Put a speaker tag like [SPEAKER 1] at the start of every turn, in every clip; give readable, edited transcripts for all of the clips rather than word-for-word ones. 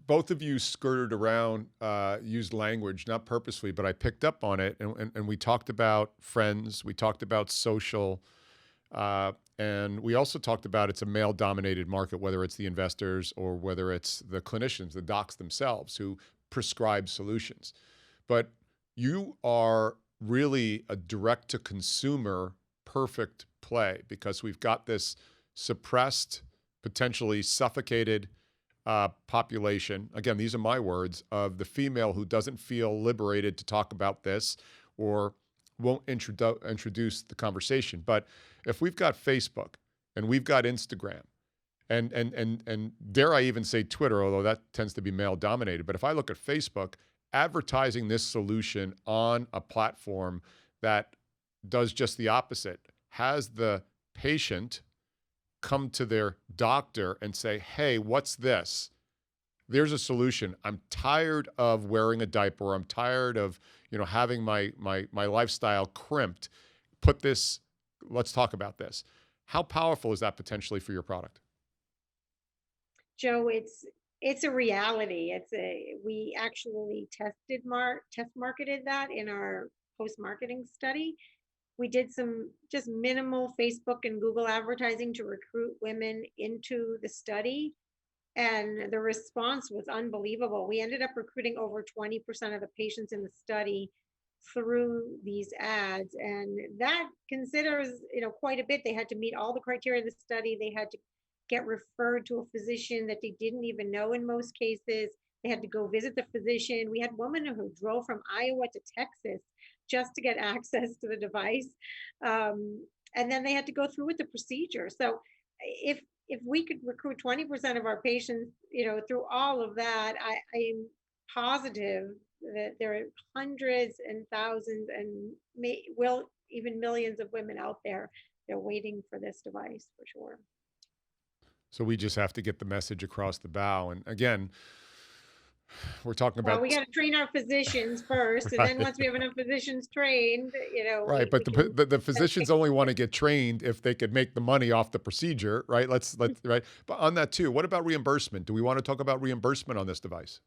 [SPEAKER 1] both of you skirted around, used language, not purposely, but I picked up on it. And we talked about friends, we talked about social, and we also talked about it's a male dominated market, whether it's the investors or whether it's the clinicians, the docs themselves who prescribe solutions. But you are really a direct to consumer perfect play because we've got this suppressed, potentially suffocated population. Again, these are my words of the female who doesn't feel liberated to talk about this or won't introduce the conversation. But if we've got Facebook and we've got Instagram and dare I even say Twitter, although that tends to be male dominated. But if I look at Facebook, advertising this solution on a platform that does just the opposite, has the patient come to their doctor and say, hey, what's this? There's a solution. I'm tired of wearing a diaper. I'm tired of, having my lifestyle crimped. Let's talk about this. How powerful is that potentially for your product?
[SPEAKER 2] Joe, it's a reality. We actually test marketed that in our post-marketing study. We did some just minimal Facebook and Google advertising to recruit women into the study. And the response was unbelievable. We ended up recruiting over 20% of the patients in the study through these ads. And that considers, quite a bit. They had to meet all the criteria of the study. They had to get referred to a physician that they didn't even know in most cases. They had to go visit the physician. We had women who drove from Iowa to Texas just to get access to the device. And then they had to go through with the procedure. So if we could recruit 20% of our patients, through all of that, I'm positive that there are hundreds and thousands and even millions of women out there. They're waiting for this device for sure.
[SPEAKER 1] So we just have to get the message across the bow. And again, we're talking about.
[SPEAKER 2] Well, we got to train our physicians first, and then once we have enough physicians trained,
[SPEAKER 1] right. But the physicians only want to get trained if they could make the money off the procedure, right? Right. But on that too, what about reimbursement? Do we want to talk about reimbursement on this device?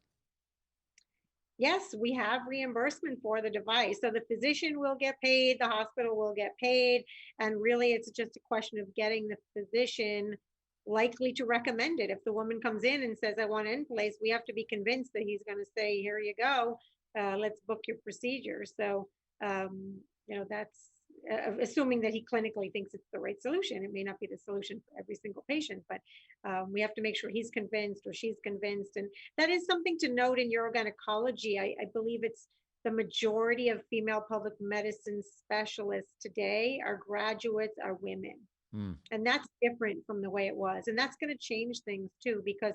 [SPEAKER 2] Yes, we have reimbursement for the device. So the physician will get paid, the hospital will get paid, and really it's just a question of getting the physician likely to recommend it. If the woman comes in and says, I want EnPlace, we have to be convinced that he's going to say, here you go, let's book your procedure. So, that's assuming that he clinically thinks it's the right solution. It may not be the solution for every single patient, but we have to make sure he's convinced or she's convinced. And that is something to note in urogynecology. I believe it's the majority of female public medicine specialists today are graduates, are women. And that's different from the way it was. And that's going to change things too, because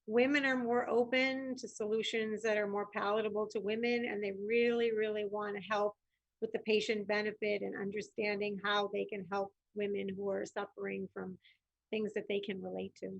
[SPEAKER 2] women are more open to solutions that are more palatable to women. And they really, really want to help with the patient benefit and understanding how they can help women who are suffering from things that they can relate to.